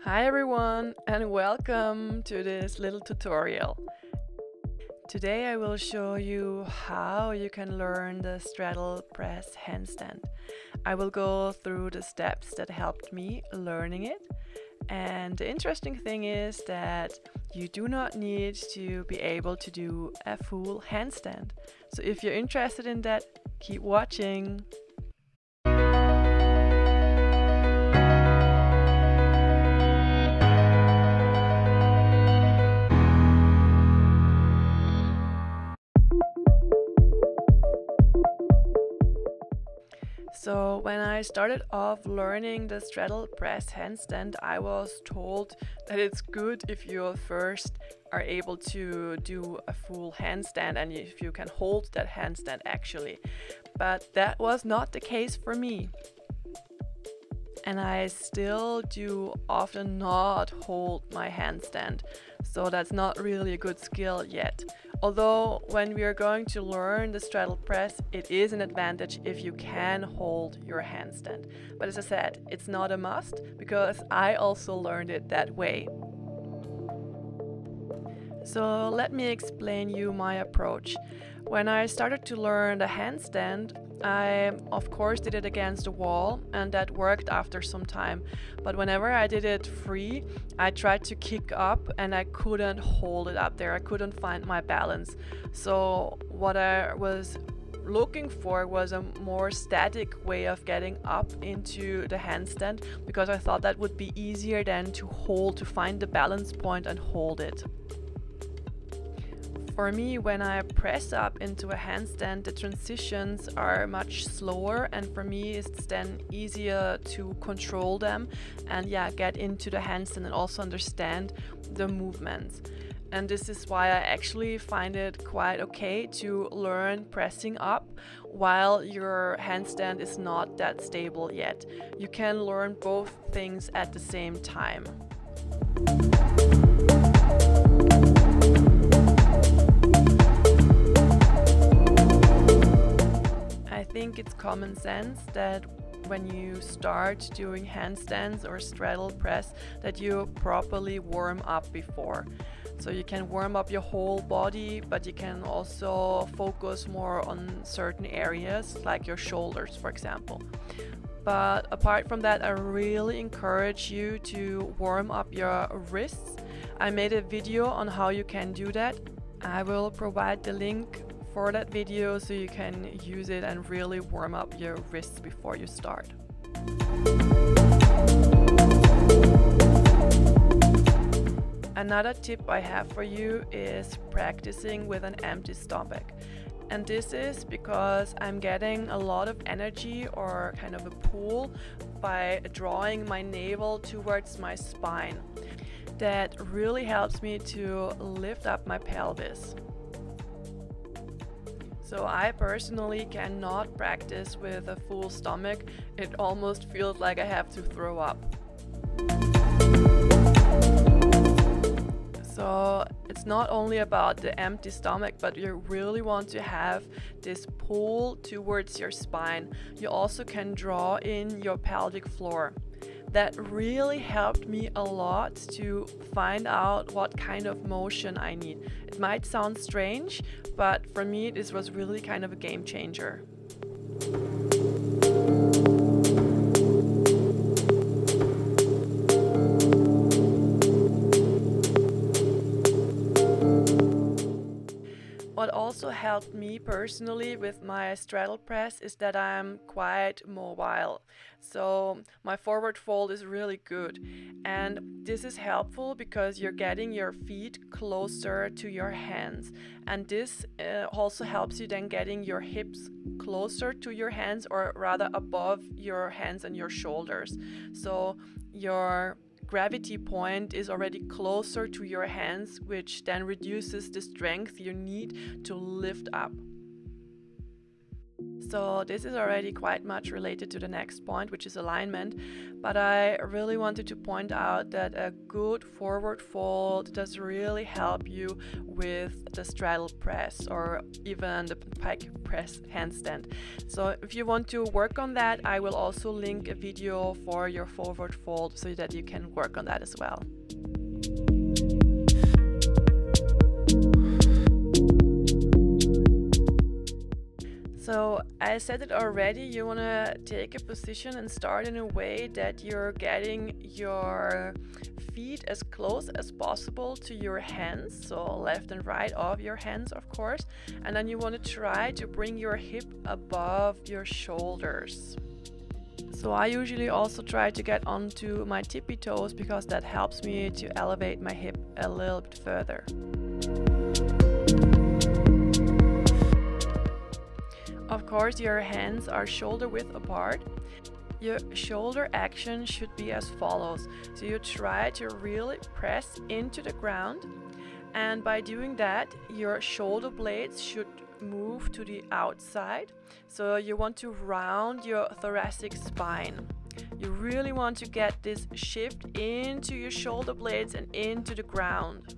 Hi everyone and welcome to this little tutorial. Today I will show you how you can learn the straddle press handstand. I will go through the steps that helped me learning it, and the interesting thing is that you do not need to be able to do a full handstand. So if you're interested in that, keep watching. So when I started off learning the straddle press handstand, I was told that it's good if you first are able to do a full handstand and if you can hold that handstand actually. But that was not the case for me. And I still do often not hold my handstand, so that's not really a good skill yet. Although when we are going to learn the straddle press, it is an advantage if you can hold your handstand. But as I said, it's not a must because I also learned it that way. So let me explain you my approach. When I started to learn the handstand, I of course did it against the wall, and that worked after some time. But whenever I did it free, I tried to kick up and I couldn't hold it up there. I couldn't find my balance. So what I was looking for was a more static way of getting up into the handstand, because I thought that would be easier than to find the balance point and hold it. For me, when I press up into a handstand, the transitions are much slower, and for me it's then easier to control them and get into the handstand and also understand the movements. And this is why I actually find it quite okay to learn pressing up while your handstand is not that stable yet. You can learn both things at the same time. I think it's common sense that when you start doing handstands or straddle press that you properly warm up before. So you can warm up your whole body, but you can also focus more on certain areas like your shoulders, for example. But apart from that, I really encourage you to warm up your wrists. I made a video on how you can do that. I will provide the link for that video so you can use it and really warm up your wrists before you start. Another tip I have for you is practicing with an empty stomach. And this is because I'm getting a lot of energy or kind of a pull by drawing my navel towards my spine. That really helps me to lift up my pelvis. So I personally cannot practice with a full stomach. It almost feels like I have to throw up. So it's not only about the empty stomach, but you really want to have this pull towards your spine. You also can draw in your pelvic floor. That really helped me a lot to find out what kind of motion I need. It might sound strange, but for me this was really kind of a game changer. What also helped me personally with my straddle press is that I'm quite mobile. So my forward fold is really good, and this is helpful because you're getting your feet closer to your hands, and this also helps you then getting your hips closer to your hands, or rather above your hands and your shoulders. So your gravity point is already closer to your hands, which then reduces the strength you need to lift up. So this is already quite much related to the next point, which is alignment, but I really wanted to point out that a good forward fold does really help you with the straddle press or even the pike press handstand. So if you want to work on that, I will also link a video for your forward fold so that you can work on that as well. So I said it already, you want to take a position and start in a way that you're getting your feet as close as possible to your hands, so left and right of your hands of course, and then you want to try to bring your hip above your shoulders. So I usually also try to get onto my tippy toes because that helps me to elevate my hip a little bit further. Of course, your hands are shoulder width apart. Your shoulder action should be as follows. So you try to really press into the ground, and by doing that, your shoulder blades should move to the outside. So you want to round your thoracic spine. You really want to get this shift into your shoulder blades and into the ground.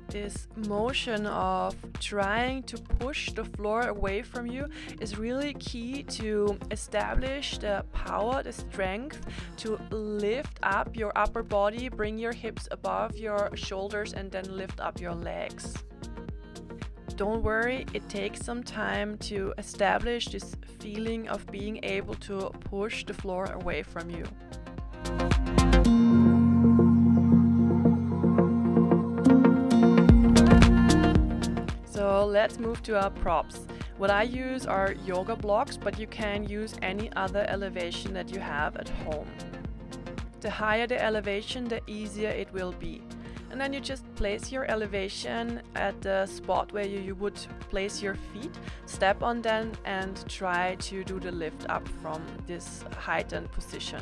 This motion of trying to push the floor away from you is really key to establish the power, the strength to lift up your upper body, bring your hips above your shoulders and then lift up your legs. Don't worry, it takes some time to establish this feeling of being able to push the floor away from you. So let's move to our props. What I use are yoga blocks, but you can use any other elevation that you have at home. The higher the elevation, the easier it will be. And then you just place your elevation at the spot where you would place your feet, step on them and try to do the lift up from this heightened position.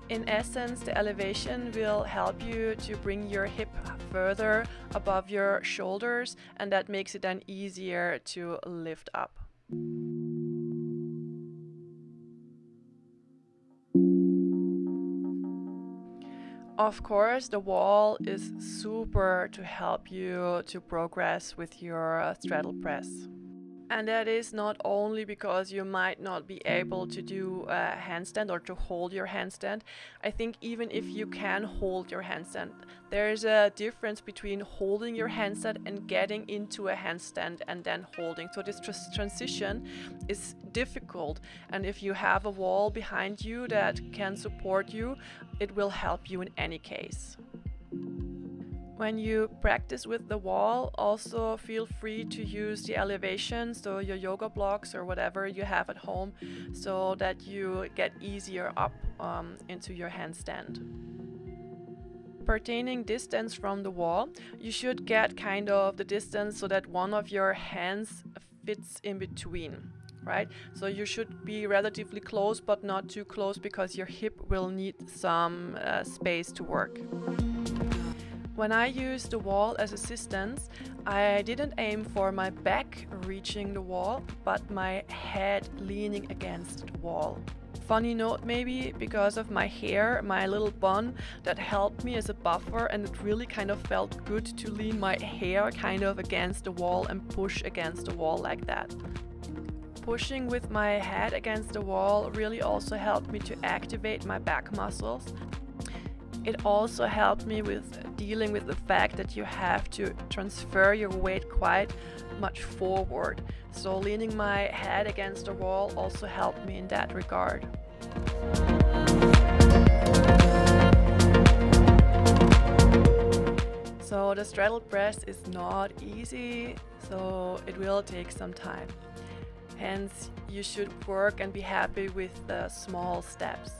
In essence, the elevation will help you to bring your hip further above your shoulders, and that makes it then easier to lift up. Of course, the wall is super to help you to progress with your straddle press. And that is not only because you might not be able to do a handstand or to hold your handstand. I think even if you can hold your handstand, there's a difference between holding your handstand and getting into a handstand and then holding. So this transition is difficult, and if you have a wall behind you that can support you, it will help you in any case. When you practice with the wall, also feel free to use the elevation, so your yoga blocks or whatever you have at home, so that you get easier up into your handstand. Pertaining distance from the wall, you should get kind of the distance so that one of your hands fits in between, right? So you should be relatively close, but not too close, because your hip will need some space to work. When I use the wall as assistance, I didn't aim for my back reaching the wall, but my head leaning against the wall. Funny note maybe, because of my hair, my little bun, that helped me as a buffer, and it really kind of felt good to lean my hair kind of against the wall and push against the wall like that. Pushing with my head against the wall really also helped me to activate my back muscles. It also helped me with dealing with the fact that you have to transfer your weight quite much forward. So leaning my head against the wall also helped me in that regard. So the straddle press is not easy, so it will take some time. Hence, you should work and be happy with the small steps.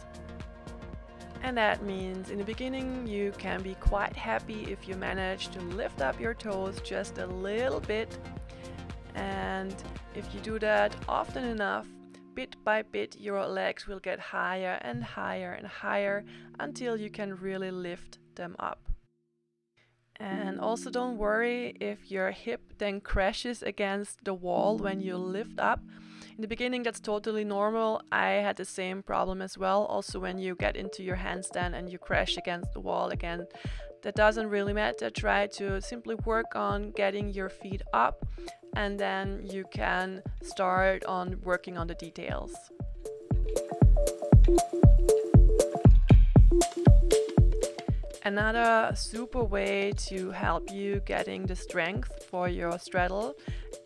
And that means in the beginning you can be quite happy if you manage to lift up your toes just a little bit, and if you do that often enough, bit by bit your legs will get higher and higher and higher until you can really lift them up. And also don't worry if your hip then crashes against the wall when you lift up. In the beginning, that's totally normal. I had the same problem as well. Also, when you get into your handstand and you crash against the wall again, that doesn't really matter. Try to simply work on getting your feet up, and then you can start on working on the details. Another super way to help you getting the strength for your straddle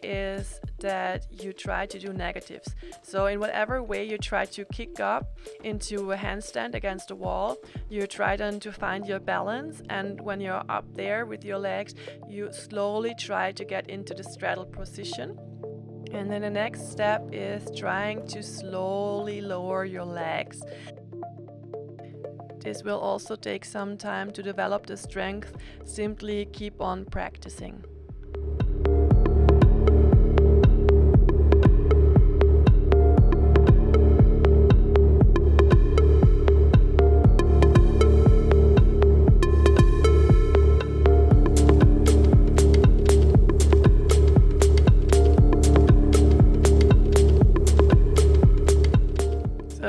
is that you try to do negatives. So in whatever way you try to kick up into a handstand against the wall, you try then to find your balance, and when you're up there with your legs, you slowly try to get into the straddle position. And then the next step is trying to slowly lower your legs. This will also take some time to develop the strength. Simply keep on practicing.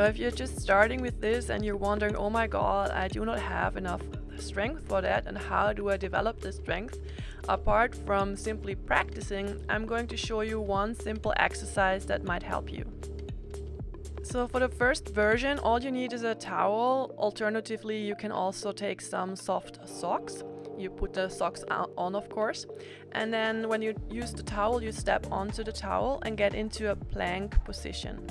If you're just starting with this and you're wondering, oh my god, I do not have enough strength for that, and how do I develop the strength? Apart from simply practicing, I'm going to show you one simple exercise that might help you. So for the first version, all you need is a towel. Alternatively, you can also take some soft socks. You put the socks on, of course, and then when you use the towel, you step onto the towel and get into a plank position.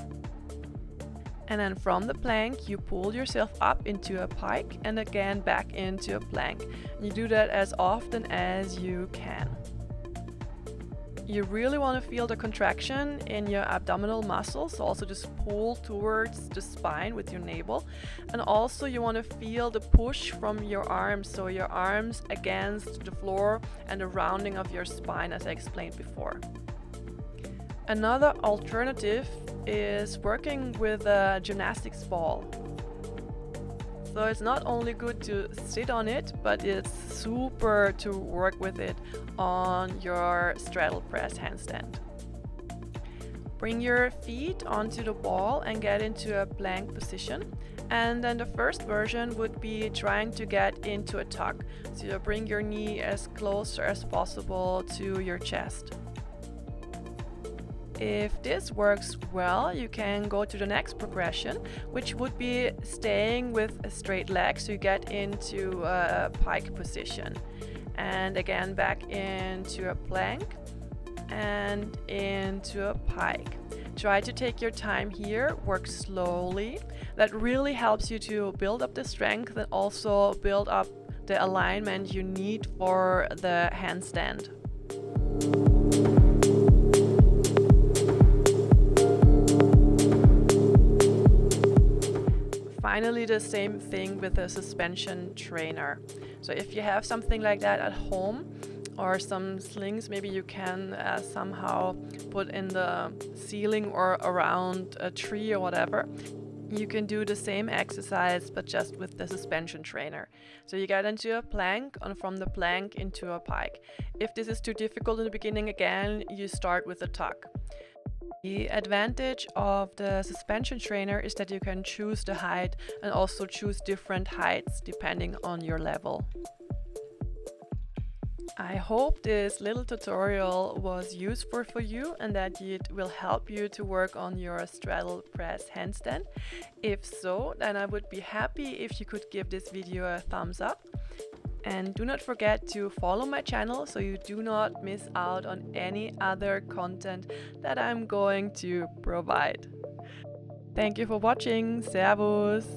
And then from the plank, you pull yourself up into a pike and again back into a plank. You do that as often as you can. You really want to feel the contraction in your abdominal muscles, so also just pull towards the spine with your navel. And also you want to feel the push from your arms, so your arms against the floor and the rounding of your spine, as I explained before. Another alternative is working with a gymnastics ball. So it's not only good to sit on it, but it's super to work with it on your straddle press handstand. Bring your feet onto the ball and get into a plank position. And then the first version would be trying to get into a tuck. So you bring your knee as close as possible to your chest. If this works well, you can go to the next progression, which would be staying with a straight leg, so you get into a pike position. And again, back into a plank and into a pike. Try to take your time here, work slowly. That really helps you to build up the strength and also build up the alignment you need for the handstand. Finally, the same thing with a suspension trainer. So if you have something like that at home, or some slings maybe you can somehow put in the ceiling or around a tree or whatever, you can do the same exercise but just with the suspension trainer. So you get into a plank and from the plank into a pike. If this is too difficult in the beginning, again, you start with a tuck. The advantage of the suspension trainer is that you can choose the height and also choose different heights depending on your level. I hope this little tutorial was useful for you and that it will help you to work on your straddle press handstand. If so, then I would be happy if you could give this video a thumbs up. And do not forget to follow my channel so you do not miss out on any other content that I'm going to provide. Thank you for watching. Servus!